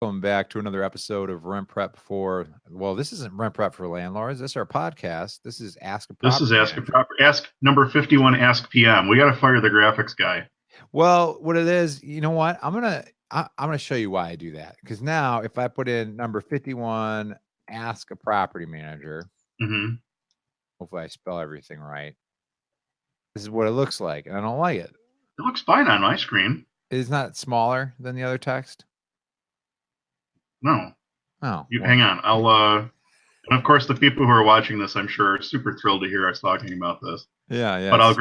Welcome back to another episode of Rent Prep for, well, this isn't Rent Prep for Landlords. This is our podcast. This is Ask a This is Property Manager. Ask number 51. Ask PM. We got to fire the graphics guy. Well, what it is, you know what? I'm gonna show you why I do that. Because now, if I put in number 51, Ask a Property Manager, hmm hopefully I spell everything right. This is what it looks like, and I don't like it. It looks fine on my screen. It's not smaller than the other text. No, Oh, you well, hang on. And of course, the people who are watching this, I'm sure, are super thrilled to hear us talking about this. yeah. But I'll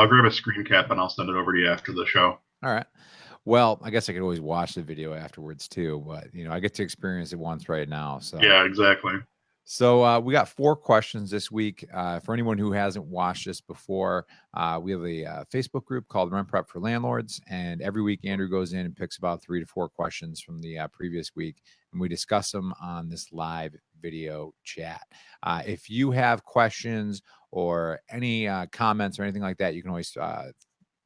grab a screen cap and I'll send it over to you after the show. All right. Well, I guess I could always watch the video afterwards too, but I get to experience it once right now. So Yeah, exactly. So we got 4 questions this week. For anyone who hasn't watched this before, we have a Facebook group called Rent Prep for Landlords, and every week Andrew goes in and picks about 3 to 4 questions from the previous week, and we discuss them on this live video chat. If you have questions or any comments or anything like that, you can always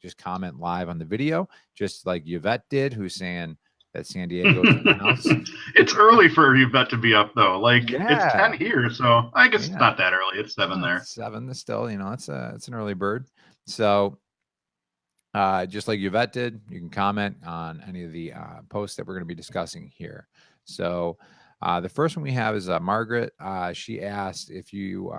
just comment live on the video, just like Yvette did, who's saying that San Diego's in the house. It's early for Yvette to be up though. Like it's 10 Yeah. here, so I guess Yeah. it's not that early. It's 7 there. 7 is still, it's an early bird. So just like Yvette did, you can comment on any of the posts that we're going to be discussing here. So the first one we have is Margaret. She asked, if you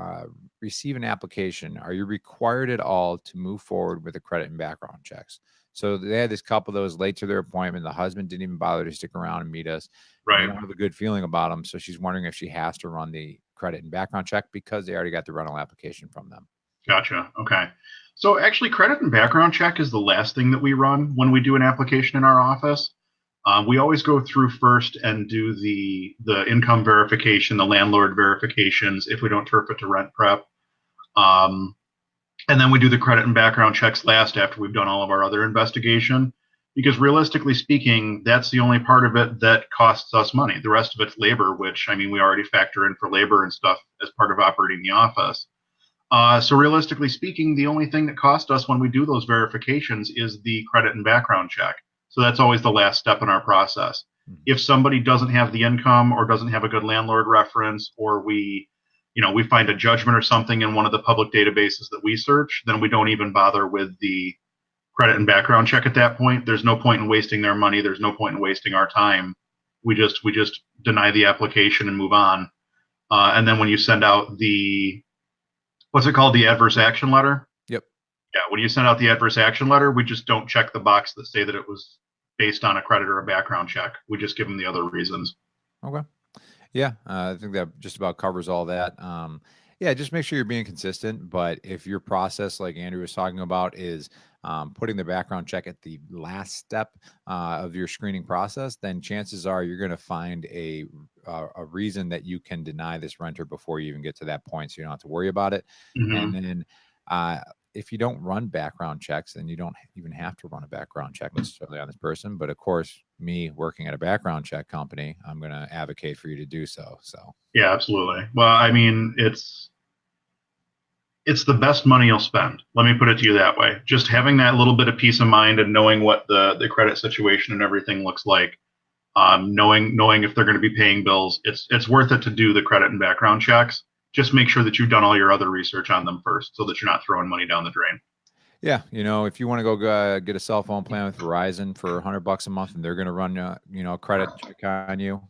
receive an application, are you required at all to move forward with the credit and background checks? So they had this couple that was late to their appointment. The husband didn't even bother to stick around and meet us. They Right. don't have a good feeling about them. So she's wondering if she has to run the credit and background check because they already got the rental application from them. Gotcha. Okay. So actually, credit and background check is the last thing that we run when we do an application in our office. We always go through first and do the income verification, the landlord verifications, if we don't turf it to rent prep. And then we do the credit and background checks last after we've done all of our other investigation. Because realistically speaking, that's the only part of it that costs us money. The rest of it's labor, which, I mean, we already factor in for labor and stuff as part of operating the office. So realistically speaking, the only thing that cost us when we do those verifications is the credit and background check. So that's always the last step in our process. If somebody doesn't have the income or doesn't have a good landlord reference, or we find a judgment or something in one of the public databases that we search, then we don't even bother with the credit and background check at that point. There's no point in wasting their money. There's no point in wasting our time. We just deny the application and move on. And then when you send out what's it called? The adverse action letter? Yep. Yeah, when you send out the adverse action letter, we just don't check the box that say that it was based on a credit or a background check. We just give them the other reasons. Okay. Yeah, I think that just about covers all that. Yeah, just make sure you're being consistent. But if your process, like Andrew was talking about, is putting the background check at the last step of your screening process, then chances are you're going to find a reason that you can deny this renter before you even get to that point, so you don't have to worry about it. Mm-hmm. And then if you don't run background checks, then you don't even have to run a background check necessarily on this person. But of course, me working at a background check company, I'm going to advocate for you to do so. So Yeah, absolutely. Well, I mean, it's the best money you'll spend. Let me put it to you that way. Just having that little bit of peace of mind and knowing what the credit situation and everything looks like, knowing if they're going to be paying bills, it's worth it to do the credit and background checks. Just make sure that you've done all your other research on them first, so that you're not throwing money down the drain. yeah, if you want to go get a cell phone plan with Verizon for $100 a month, and they're going to run a credit check on you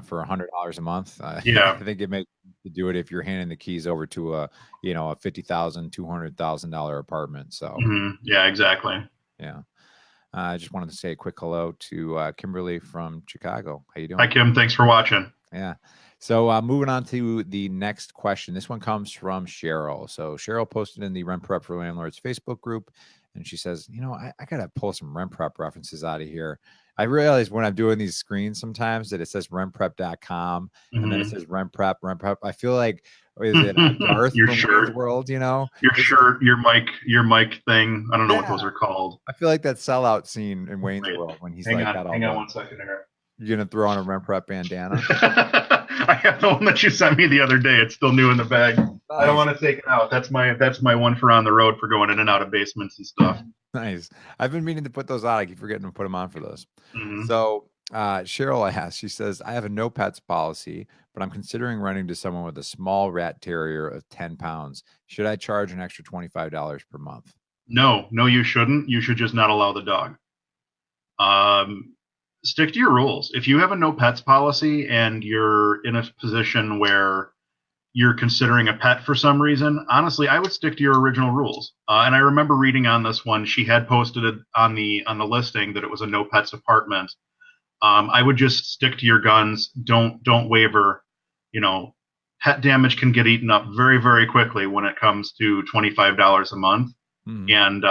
for $100 a month, Yeah. I think it makes sense to do it if you're handing the keys over to a $50,000, $200,000 apartment. So Yeah, exactly. yeah. I just wanted to say a quick hello to Kimberly from Chicago. How you doing? Hi, Kim. Thanks for watching. Yeah. So moving on to the next question. This one comes from Cheryl. So Cheryl posted in the Rent Prep for Landlords Facebook group, and she says, I got to pull some rent prep references out of here. I realize when I'm doing these screens sometimes that it says rentprep.com and then it says rent prep. I feel like, is it Darth Your from shirt, Wayne's World, your shirt, your mic thing. I don't know what those are called. I feel like that sellout scene in Wayne's World when he's hang like, on, hang on 1 second here. You're going to throw on a rent prep bandana? I have the one that you sent me the other day. It's still new in the bag. Nice. I don't want to take it out. That's my one for on the road for going in and out of basements and stuff. Nice. I've been meaning to put those on. I keep forgetting to put them on for those. Mm-hmm. So Cheryl asks, she says, I have a no pets policy, but I'm considering renting to someone with a small rat terrier of 10 pounds. Should I charge an extra $25 per month? No, no, you shouldn't. You should just not allow the dog. Um, Stick to your rules. If you have a no pets policy and you're in a position where you're considering a pet for some reason, honestly, I would stick to your original rules. And I remember reading on this one, she had posted it on the listing that it was a no pets apartment. I would just stick to your guns. Don't waver. You know, pet damage can get eaten up very very quickly when it comes to $25 a month. Mhm. And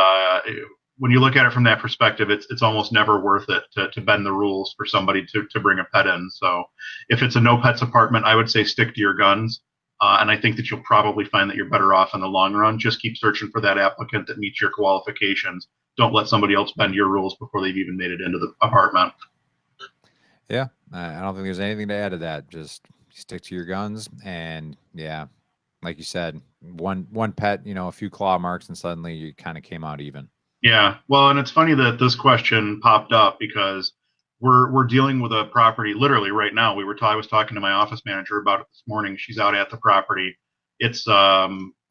when you look at it from that perspective, it's almost never worth it to bend the rules for somebody to bring a pet in. So if it's a no pets apartment, I would say stick to your guns. And I think that you'll probably find that you're better off in the long run. Just keep searching for that applicant that meets your qualifications. Don't let somebody else bend your rules before they've even made it into the apartment. Yeah, I don't think there's anything to add to that. Just stick to your guns, and yeah, like you said, one pet, a few claw marks, and suddenly you kind of came out even. Yeah, well, and it's funny that this question popped up because we're dealing with a property literally right now. I was talking to my office manager about it this morning. She's out at the property. It's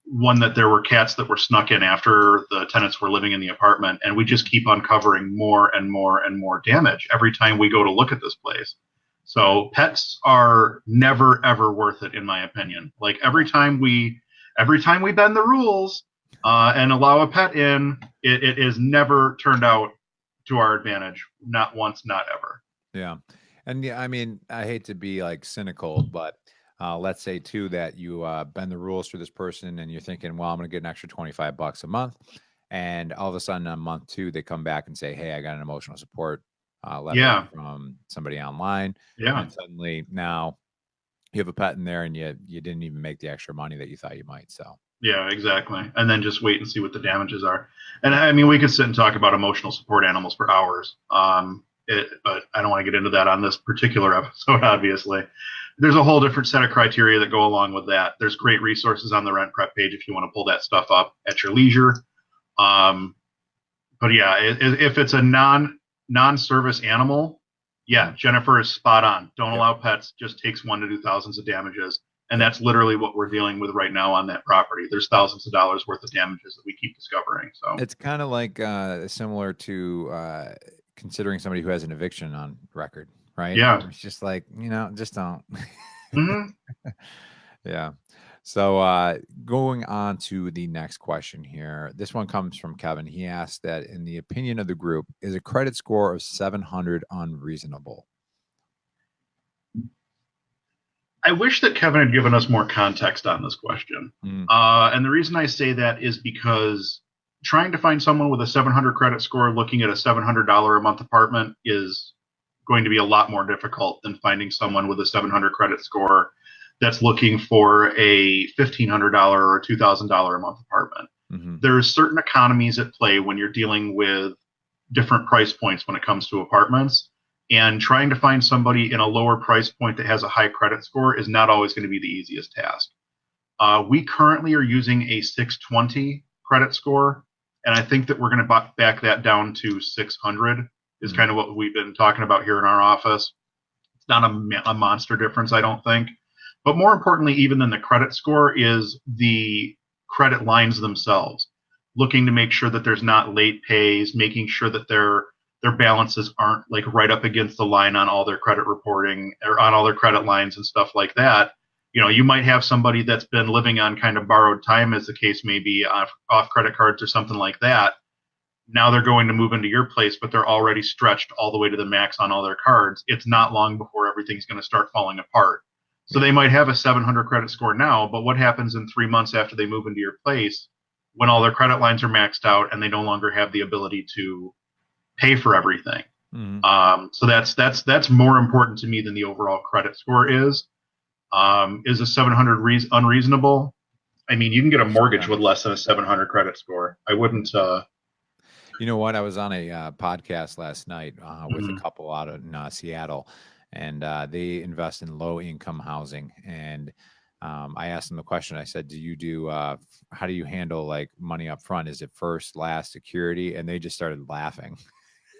one that there were cats that were snuck in after the tenants were living in the apartment, and we just keep uncovering more and more and more damage every time we go to look at this place. So pets are never ever worth it, in my opinion. Like every time we bend the rules and allow a pet in, it is never turned out to our advantage. Not once, not ever. Yeah. And yeah, I mean, I hate to be like cynical, but let's say too that you bend the rules for this person and you're thinking, well, I'm going to get an extra $25 a month. And all of a sudden on month two, they come back and say, hey, I got an emotional support letter Yeah, from somebody online. yeah, And suddenly now you have a pet in there and you didn't even make the extra money that you thought you might. So, yeah, exactly. And then just wait and see what the damages are. And I mean, we could sit and talk about emotional support animals for hours. But I don't want to get into that on this particular episode, obviously. There's a whole different set of criteria that go along with that. There's great resources on the Rent Prep page if you want to pull that stuff up at your leisure. Um, but yeah, if it's a non-service animal, yeah, Jennifer is spot on. Don't yep. allow pets. Just takes one to do thousands of damages, and Yep. that's literally what we're dealing with right now on that property. There's thousands of dollars worth of damages that we keep discovering. So It's kind of like similar to considering somebody who has an eviction on record, right? yeah. It's just like, just don't. Hmm. Yeah. So going on to the next question here. This one comes from Kevin. He asked that in the opinion of the group, is a credit score of 700 unreasonable? I wish that Kevin had given us more context on this question. Mm, And the reason I say that is because trying to find someone with a 700 credit score looking at a $700 a month apartment is going to be a lot more difficult than finding someone with a 700 credit score that's looking for a $1,500 or $2,000 a month apartment. hmm There's certain economies at play when you're dealing with different price points when it comes to apartments. And trying to find somebody in a lower price point that has a high credit score is not always going to be the easiest task. We currently are using a 620 credit score, and I think that we're going to back that down to 600 is hmm kind of what we've been talking about here in our office. It's not a monster difference, I don't think. But more importantly, even than the credit score, is the credit lines themselves. Looking to make sure that there's not late pays, making sure that their balances aren't like right up against the line on all their credit reporting or on all their credit lines and stuff like that. You might have somebody that's been living on kind of borrowed time, as the case may be, off credit cards or something like that. Now they're going to move into your place, but they're already stretched all the way to the max on all their cards. It's not long before everything's going to start falling apart. So Yeah. they might have a 700 credit score now, but what happens in 3 months after they move into your place when all their credit lines are maxed out and they no longer have the ability to pay for everything? hmm So that's more important to me than the overall credit score is. Is a 700 unreasonable? I mean, you can get a mortgage with less than a 700 credit score. I wouldn't. You know what? I was on a podcast last night with a Mhm. couple out in Seattle, and they invest in low income housing. And I asked them the question. I said, "Do you do? How do you handle like money up front? Is it first, last, security?" And they just started laughing,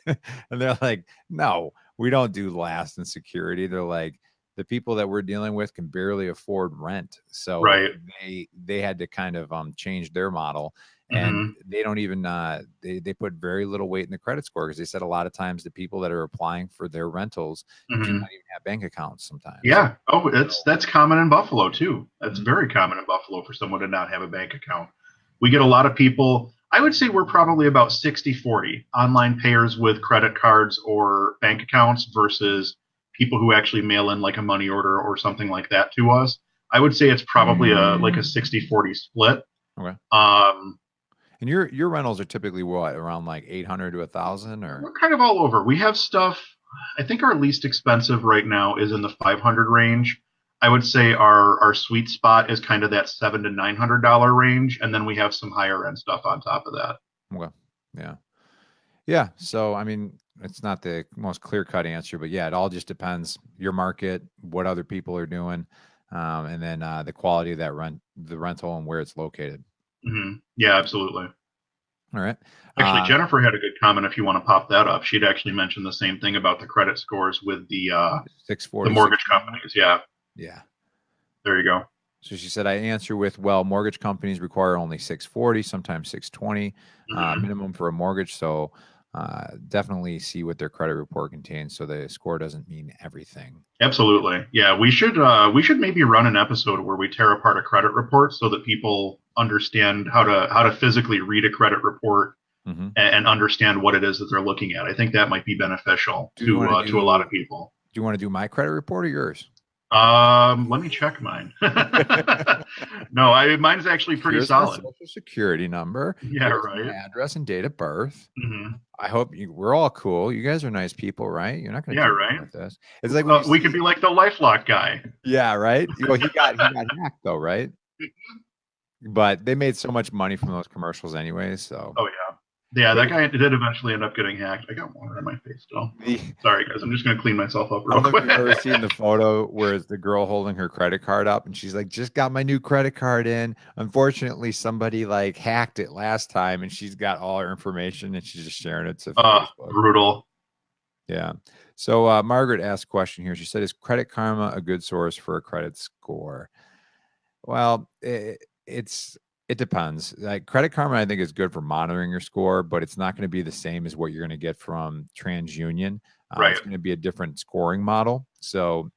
and they're like, "No, we don't do last in security. They're like, the people that we're dealing with can barely afford rent, so Right. they had to kind of change their model, and Hmm. they don't even they put very little weight in the credit score, because they said a lot of times the people that are applying for their rentals do Hmm. not even have bank accounts sometimes. Yeah. Oh, So, that's common in Buffalo too. That's mhm. very common in Buffalo for someone to not have a bank account. We get a lot of people. I would say we're probably about 60-40 online payers with credit cards or bank accounts versus people who actually mail in like a money order or something like that to us. I would say it's probably a like a 60-40 split. Okay. Um, And your rentals are typically what, around like 800 to 1,000, or? we're kind of all over. We have stuff. I think our least expensive right now is in the 500 range. I would say our sweet spot is kind of that $700 to $900 range, and then we have some higher end stuff on top of that. Okay. Yeah. Yeah. So, I mean, it's not the most clear cut answer, but yeah, it all just depends your market, what other people are doing, and then the quality of that the rental and where it's located. Yeah, absolutely. All right. Actually, Uh, Jennifer had a good comment. If you want to pop that up, she'd actually mentioned the same thing about the credit scores with the 640, mortgage companies. Yeah, Yeah. there you go. So she said, I answer with, well, mortgage companies require only 640, sometimes 620 Hmm. minimum for a mortgage. So definitely see what their credit report contains, so the score doesn't mean everything. Absolutely. Yeah, we should maybe run an episode where we tear apart a credit report so that people understand how to physically read a credit report Hmm. and understand what it is that they're looking at. I think that might be beneficial Do you want to to a lot of do people. do you want to do my credit report or yours? Let me check mine. No, mine's actually pretty Here's my solid. social security number. Yeah, Here's my right. address and date of birth. Hmm. I hope we're all cool. You guys are nice people, right? You're not going to Yeah, do anything right. with this. It's like when you We could see, be like the LifeLock guy. yeah, right. Well, he got hacked though, right? But they made so much money from those commercials anyways. So Oh yeah, yeah. That they, guy did eventually end up getting hacked. I got water on my face still. the Sorry, guys. I'm just gonna clean myself up I real don't know if quick. you've ever seen the photo where it's the girl holding her credit card up and she's like, just got my new credit card in. Unfortunately, somebody like hacked it last time and she's got all her information and she's just sharing it to Facebook. Brutal. Yeah. So Margaret asked a question here. She said, is Credit Karma a good source for a credit score? Well, it depends. Like Credit Karma, I think is good for monitoring your score, but it's not going to be the same as what you're going to get from TransUnion. Right. It's going to be a different scoring model. So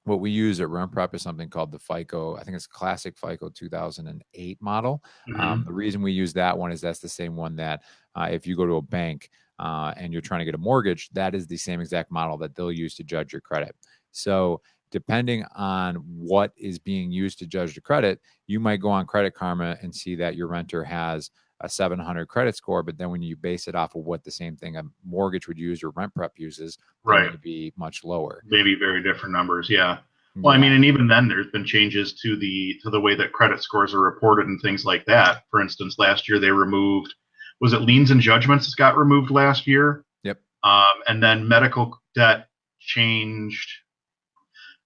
what we use at RenPrep is something called the FICO. I think it's classic FICO 2008 model. Hmm. The reason we use that one is that's the same one that if you go to a bank and you're trying to get a mortgage, that is the same exact model that they'll use to judge your credit. So depending on what is being used to judge the credit, you might go on Credit Karma and see that your renter has a 700 credit score, but then when you base it off of what the same thing a mortgage would use or RentPrep uses, they're Right. going to be much lower. Maybe very different numbers. Yeah. Well, I Yeah. mean, and even then, there's been changes to the way that credit scores are reported and things like that. For instance, last year they removed, was it liens and judgments got removed last year? Yep. And then medical debt changed.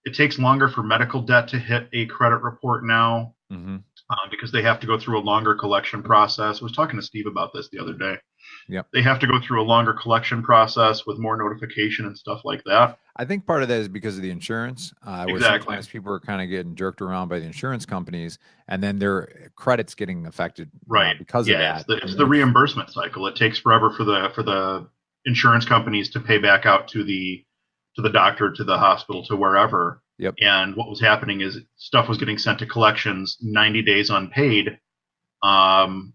It takes longer for medical debt to hit a credit report now Hmm. because they have to go through a longer collection process. I was talking to Steve about this the other day. Yep. They have to go through a longer collection process with more notification and stuff like that. I think part of that is because of the insurance, where Exactly. sometimes people are kind of getting jerked around by the insurance companies, and then their credits getting affected Right. because of Yeah, it's that. the And it's the then reimbursement cycle. It takes forever for the insurance companies to pay back out to the doctor, to the hospital, to wherever. yep. And what was happening is stuff was getting sent to collections 90 days unpaid,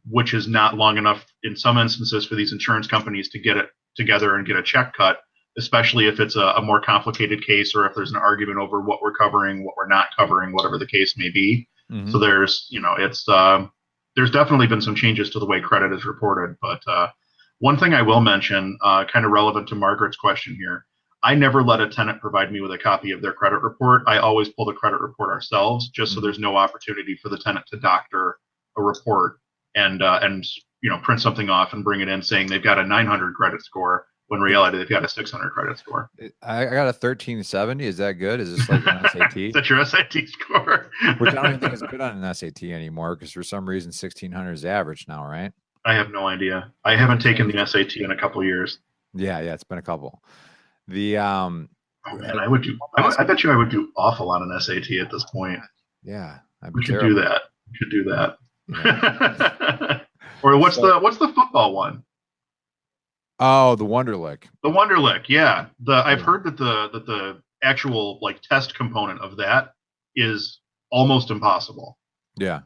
which is not long enough in some instances for these insurance companies to get it together and get a check cut, especially if it's a more complicated case or if there's an argument over what we're covering, what we're not covering, whatever the case may be. Hmm. So there's definitely been some changes to the way credit is reported. But one thing I will mention, kind of relevant to Margaret's question here, I never let a tenant provide me with a copy of their credit report. I always pull the credit report ourselves, just so Hmm. there's no opportunity for the tenant to doctor a report and print something off and bring it in saying they've got a 900 credit score when in reality they've got a 600 credit score. I got a 1370. Is that good? Is this like an Is SAT? that your SAT score? Which I don't even think is good on an SAT anymore, because for some reason 1600 is average now, right? I have no idea. I I think haven't they taken changed the it. SAT in a couple years. Yeah, it's been a couple. The Oh man, I would do. I bet you I would do awful on an SAT at this point. yeah, I'd be We should do terrible. that. We should do Yeah. that. Or So, what's the football one? oh, the Wonderlic. The Wonderlic. Yeah. I've Yeah. heard that the actual like test component of that is almost impossible. Yeah.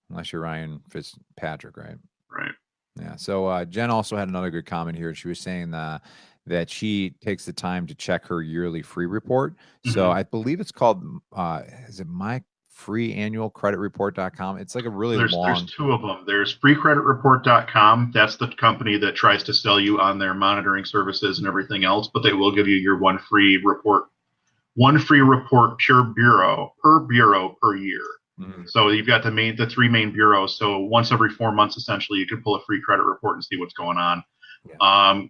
Unless you're Ryan Fitzpatrick, right? Right. Yeah. So Jen also had another good comment here. She was saying that she takes the time to check her yearly free report. So Hmm. I believe it's called, is it my free annual credit report.com? It's like a really There's long, two of them. There's freecreditreport.com. That's the company that tries to sell you on their monitoring services and everything else, but they will give you your one free report per bureau per year. Mhm. So you've got the three main bureaus. So once every 4 months, essentially, you can pull a free credit report and see what's going on. Yeah.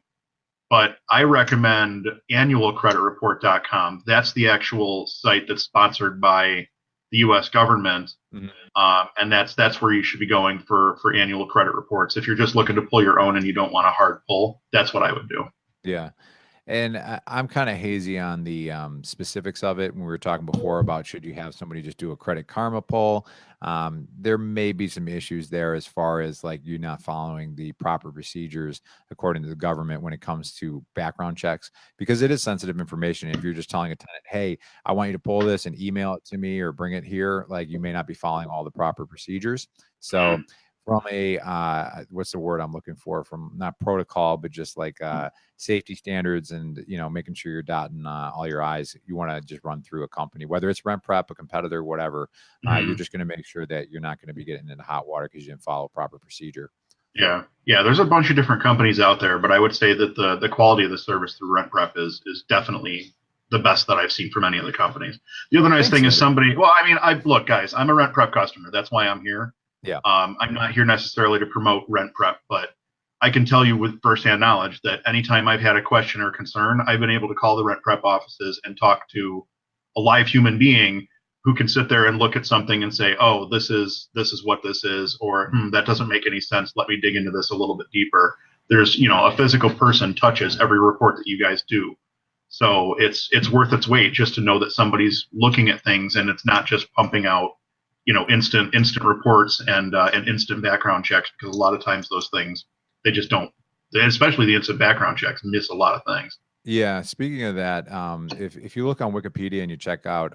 But I recommend annualcreditreport.com. That's the actual site that's sponsored by the U.S. government, Mhm. and that's where you should be going for annual credit reports. If you're just looking to pull your own and you don't want a hard pull, that's what I would do. Yeah. And I'm kind of hazy on the specifics of it. When we were talking before about should you have somebody just do a Credit Karma poll, there may be some issues there as far as like you not following the proper procedures according to the government when it comes to background checks, because it is sensitive information. If you're just telling a tenant, hey, I want you to pull this and email it to me or bring it here, like you may not be following all the proper procedures. So from a what's the word I'm looking for, from not protocol but just like safety standards and making sure you're dotting all your i's, you want to just run through a company, whether it's RentPrep, a competitor, whatever. You're Mm-hmm. just going to make sure that you're not going to be getting into hot water because you didn't follow proper procedure. Yeah, yeah. There's a bunch of different companies out there, but I would say that the quality of the service through RentPrep is definitely the best that I've seen from any of the companies. The other I nice think thing so is too. somebody. Well, I mean, I look, guys. I'm a RentPrep customer. That's why I'm here. Yeah. I'm not here necessarily to promote RentPrep, but I can tell you with firsthand knowledge that anytime I've had a question or concern, I've been able to call the RentPrep offices and talk to a live human being who can sit there and look at something and say, "Oh, this is what this is," or "That doesn't make any sense. Let me dig into this a little bit deeper." There's, a physical person touches every report that you guys do, so it's worth its weight just to know that somebody's looking at things and it's not just pumping out, instant reports and instant background checks, because a lot of times those things they just don't, especially the instant background checks, miss a lot of things. Yeah, speaking of that, if you look on Wikipedia and you check out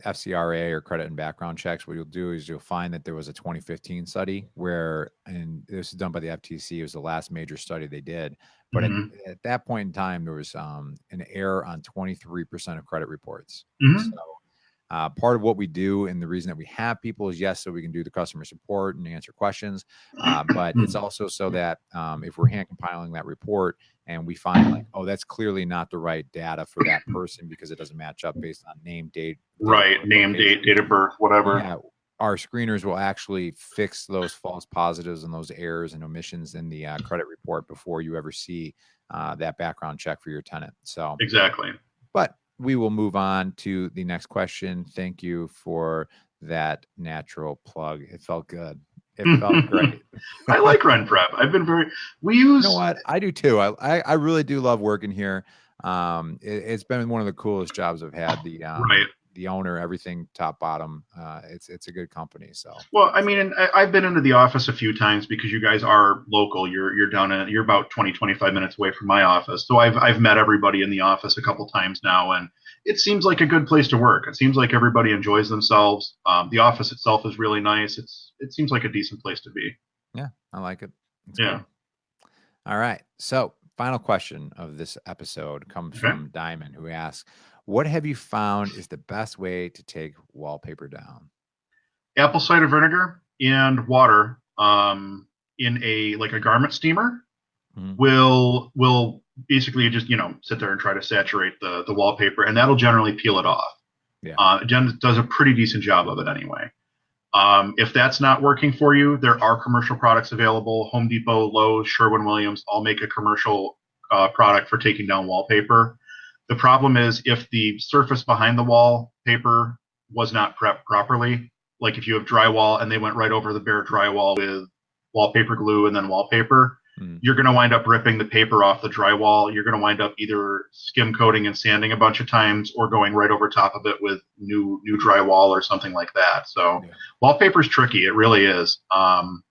FCRA or credit and background checks, what you'll do is you'll find that there was a 2015 study where, and this was done by the FTC, it was the last major study they did. But Hmm. at that point in time, there was an error on 23% of credit reports. So Hmm. part of what we do and the reason that we have people is, yes, so we can do the customer support and answer questions, but it's also so that if we're hand compiling that report and we find like, oh, that's clearly not the right data for that person because it doesn't match up based on name, date of Right, birth, name, location. date of birth, whatever. Yeah, our screeners will actually fix those false positives and those errors and omissions in the credit report before you ever see that background check for your tenant. So Exactly. but we will move on to the next question. Thank you for that natural plug. It felt good. It felt great. I like Run Prep. I've been very. We You know use what? I do too. I really do love working here. It's been one of the coolest jobs I've had. right. The owner, everything top bottom. It's a good company. So Well, I mean, and I've been into the office a few times because you guys are local. You're about 20-25 minutes away from my office. So I've met everybody in the office a couple times now, and it seems like a good place to work. It seems like everybody enjoys themselves. The office itself is really nice. It seems like a decent place to be. yeah, I like it. It's Yeah. good. All right. So, final question of this episode comes Okay. from Diamond, who asks, what have you found is the best way to take wallpaper down? Apple cider vinegar and water in a garment steamer Mhm. will basically just sit there and try to saturate the wallpaper, and that'll generally peel it off. Yeah. Jen does a pretty decent job of it anyway. If that's not working for you, there are commercial products available. Home Depot, Lowe's, Sherwin-Williams all make a commercial product for taking down wallpaper. The problem is if the surface behind the wallpaper was not prepped properly, like if you have drywall and they went right over the bare drywall with wallpaper glue and then wallpaper, Mm. you're going to wind up ripping the paper off the drywall. You're going to wind up either skim coating and sanding a bunch of times or going right over top of it with new drywall or something like that. So Yeah. wallpaper's tricky. It really is. And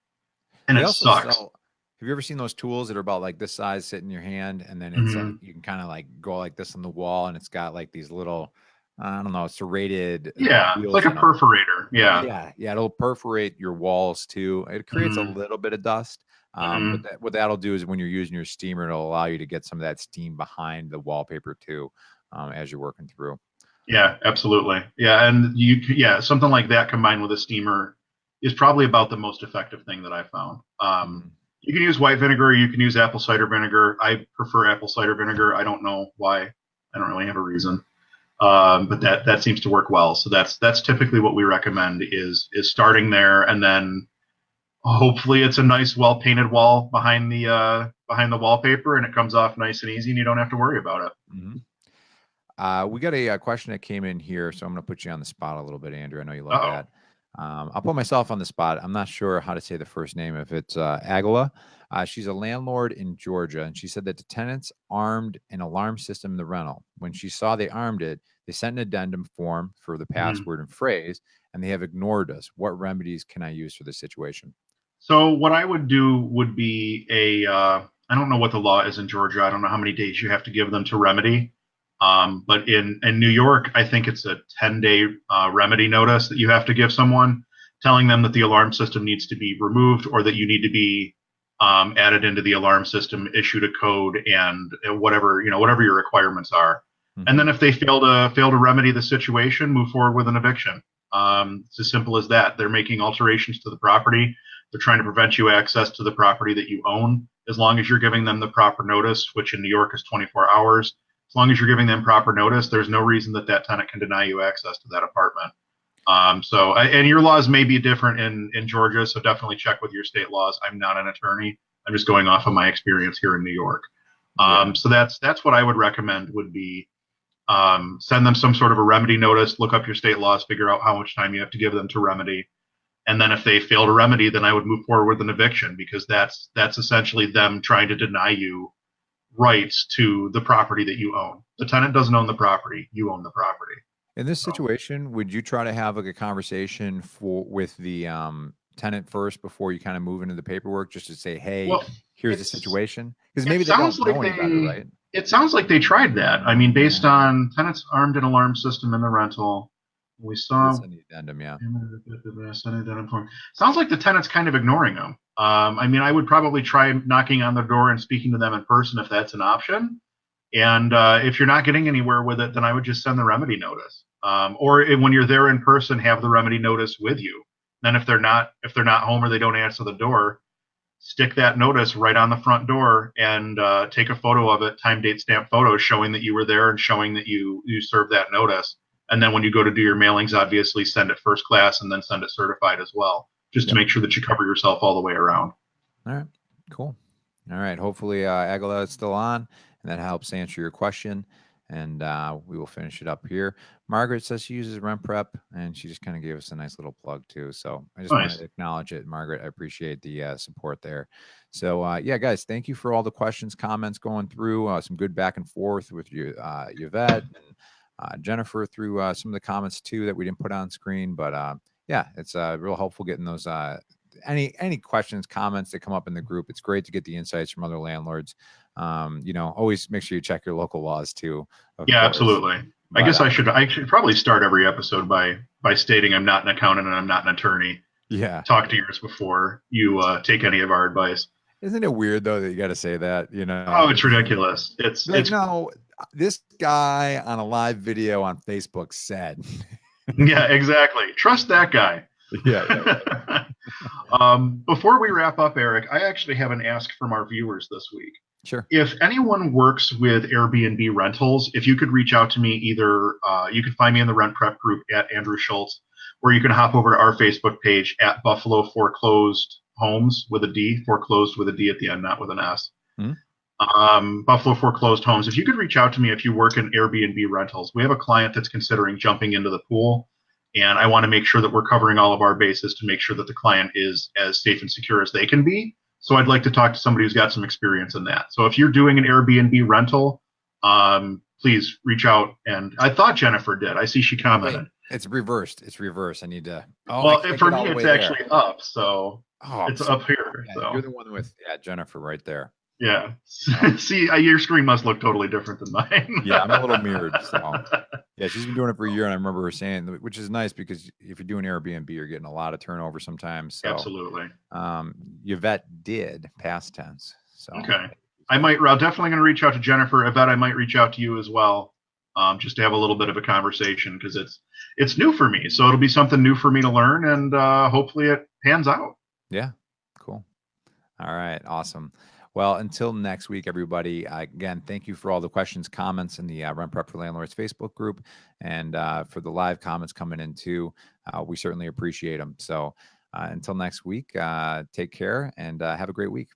They it also sucks. sell. Have you ever seen those tools that are about like this size, sit in your hand, and then it's like Hmm. you can kind of like go like this on the wall, and it's got like these little, I don't know, serrated Yeah, it's like wheels a in them. perforator. Yeah. Yeah, yeah, it'll perforate your walls too. It creates a Hmm. little bit of dust, but Hmm. what that'll do is when you're using your steamer, it'll allow you to get some of that steam behind the wallpaper too, as you're working through. Yeah, absolutely. Yeah, and yeah, something like that combined with a steamer is probably about the most effective thing that I found. Mhm. You can use white vinegar, you can use apple cider vinegar. I prefer apple cider vinegar. I don't know why. I don't really have a reason. But that seems to work well. So that's typically what we recommend is starting there, and then hopefully it's a nice, well painted wall behind the wallpaper, and it comes off nice and easy, and you don't have to worry about it. Mhm. We got a, question that came in here, so I'm going to put you on the spot a little bit, Andrew. I know you love Uh that. I'll put myself on the spot. I'm not sure how to say the first name. If it's Agala, she's a landlord in Georgia, and she said that the tenants armed an alarm system in the rental. When she saw they armed it, they sent an addendum form for the oh. password and phrase, and they have ignored us. What remedies can I use for this situation? So what I would do would be I don't know what the law is in Georgia. I don't know how many days you have to give them to remedy. But in New York, I think it's a 10-day remedy notice that you have to give someone, telling them that the alarm system needs to be removed or that you need to be added into the alarm system, issued a code, and whatever your requirements are. And Hmm. then if they fail to remedy the situation, move forward with an eviction. It's as simple as that. They're making alterations to the property. They're trying to prevent you access to the property that you own. As long as you're giving them the proper notice, which in New York is 24 hours, as long as you're giving them proper notice, there's no reason that that tenant can deny you access to that apartment. And your laws may be different in Georgia, so definitely check with your state laws. I'm not an attorney. I'm just going off of my experience here in New York. Yeah. So that's what I would recommend would be send them some sort of a remedy notice, look up your state laws, figure out how much time you have to give them to remedy. And then if they fail to remedy, then I would move forward with an eviction because that's essentially them trying to deny you rights to the property that you own. The tenant doesn't own the property; you own the property. In this So, situation, would you try to have like a conversation with the tenant first before you kind of move into the paperwork, just to say, "Hey, well, here's the it's situation," because it maybe they sounds don't like know any better, they right? it sounds like they tried that. I mean, based Yeah, on tenants armed an alarm system in the rental, we they did saw. send the addendum. Yeah. Sounds like the tenant's kind of ignoring them. I mean, I would probably try knocking on the door and speaking to them in person if that's an option. And if you're not getting anywhere with it, then I would just send the remedy notice. When you're there in person, have the remedy notice with you. Then if they're not home or they don't answer the door, stick that notice right on the front door and take a photo of it, time, date, stamp photo showing that you were there and showing that you served that notice. And then when you go to do your mailings, obviously send it first class and then send it certified as well, just to Yep. make sure that you cover yourself all the way around. All right. Cool. All right. Hopefully, Aguila is still on, and that helps answer your question. And we will finish it up here. Margaret says she uses Rent Prep, and she just kind of gave us a nice little plug too. So I just wanted Nice. to acknowledge it, Margaret. I appreciate the support there. So yeah, guys, thank you for all the questions, comments going through. Some good back and forth with you, Yvette and Jennifer through some of the comments too that we didn't put on screen. But yeah, it's real helpful getting those any questions, comments that come up in the group. It's great to get the insights from other landlords. Always make sure you check your local laws too, of Yeah, course. absolutely. I But guess I should probably start every episode by stating I'm not an accountant and I'm not an attorney. yeah, Talk to yours before you take any of our advice. isn't it weird though that you got to say that? Oh, it's ridiculous. It's Like, it's no, this guy on a live video on Facebook said, yeah, exactly. Trust that guy. yeah, yeah, yeah. Before we wrap up, Eric, I actually have an ask from our viewers this week. Sure. If anyone works with Airbnb rentals, if you could reach out to me, either you can find me in the Rent Prep group at Andrew Schultz, or you can hop over to our Facebook page at Buffalo Foreclosed Homes with a D, foreclosed with a D at the end, not with an S. Mhm. Buffalo Foreclosed Homes. If you could reach out to me if you work in Airbnb rentals, we have a client that's considering jumping into the pool, and I want to make sure that we're covering all of our bases to make sure that the client is as safe and secure as they can be. So I'd like to talk to somebody who's got some experience in that. So if you're doing an Airbnb rental, please reach out. And I thought Jennifer did. I see she commented. Wait, it's reversed. It's reversed. I need to. Oh, Well, I can't for get all me, the way it's actually there. up. So Oh, it's up here. yeah, So you're the one with Jennifer right there. yeah. Oh. See, your screen must look totally different than mine. Yeah, I'm a little mirrored. So yeah, she's been doing it for a year, and I remember her saying, which is nice because if you're doing Airbnb, you're getting a lot of turnover sometimes. So Absolutely. Yvette did past tense. So Okay. I'm definitely going to reach out to Jennifer. Yvette, I might reach out to you as well, just to have a little bit of a conversation because it's new for me. So it'll be something new for me to learn, and hopefully it pans out. Yeah, cool. All right, awesome. Well, until next week, everybody. Again, thank you for all the questions, comments in the Rent Prep for Landlords Facebook group, and for the live comments coming in too. We certainly appreciate them. So until next week, take care and have a great week.